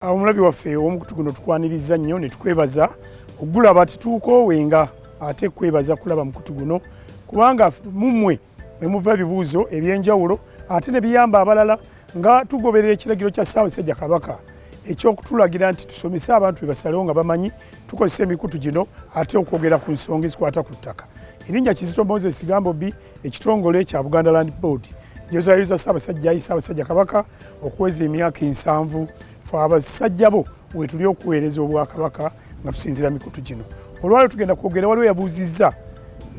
Omulabi waffe omukutu guno tukwaniriza nnyo ne tukwebaza ogulaba tituukoowenga ate kwebaza kulaba mukutu guno kubanga mummwe mwe muva ebibuuzo eby'enjawulo ate ne biyamba abalala nga tugoberera ekiragiro kya Ssaabasajja Kabaka eky'okutulagira nti tusomese abantu bebasalewo nga bamanyi tukozesa emikutu gino ate okwogera ku nsonga ezikwata ku ttaka. Erinnya Kizito Moses Gambobbi, ekitongole kya Buganda Land Board njozayoza Ssaabasajja Kabaka okuweza emyaka 7 abasajja bo wetuli okuweereza obwakabaka nga tusinzira mikutu gino. Olwalo tugenda kwogera waliwo yabuuzizza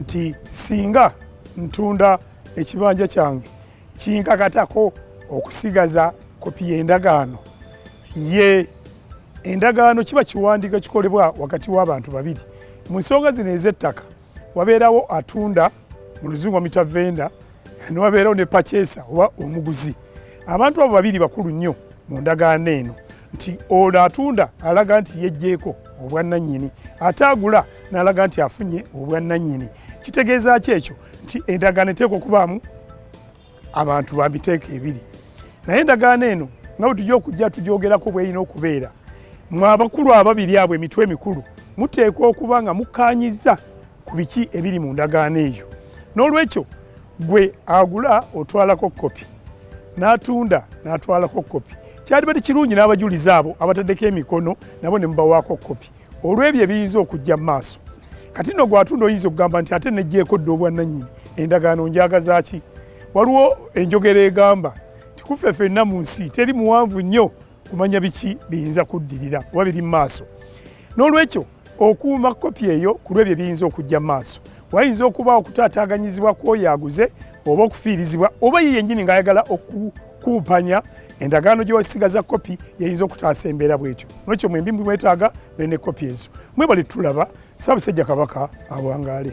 nti singa ntunda ekibanja kyange kinkakatako okusigaza kopi y'endagaano ye endagaano kiba kiwandiika kikolebwa wakati w'abantu babiri. Mu nsonga zino ez'ettaka wabeerawo atunda mu luzungu bamuyita vendor ne wabeerawo ne purchaser oba omuguzi. Abantu abo babiri bakulu nnyo mu ndagaano eno nti ono atunda alaga nti yejjeeko obwannannyini ate agula n'alaga nti afunye obwannannyini. Kitegeeza ki ekyo? Nti endagaano eteekwa okubaamu abantu ba miteeko ebiri. Naye endagaano eno nga bwe tujja okujja tugyogerako bw'erina okubeera, mwe abakulu ababiri abo emitwe emikulu muteekwa okuba nga mukkaanyizza ku biki ebiri mu ndagaano eyo. N'olwekyo gwe agula otwalako kopi, n'atunda n'atwalako kopi. Kyalibadde kirungi n'abajulizi abo abataddeko emikono nabo ne mubawaako kopi olw'ebyo ebiyinza okujja mu maaso. Kati nno gwatunda oyinza okugamba nti ate nejjeeko dda obwannannyini endagaano njagaza ki? Waliwo enjogera egamba nti kuffe ffenna mu nsi teri muwanvu nnyo kumanya biki biyinza kuddirira oba biri mu maaso. N'olwekyo okuuma kopi eyo ku lw'ebyo ebiyinza okujja mu maaso. Wayinza okuba okutaataaganyizibwa kw'oyo aguze oba okufiirizibwa oba ye yennyini ng'ayagala okukumpanya endagaano gye wasigaza kopi yayinza okutaasa embeera bw'etyo. N'ekyo mwembi mwetaaga ne kopi ezo. Mwebale tulaba Ssaabasajja Kabaka awangaale.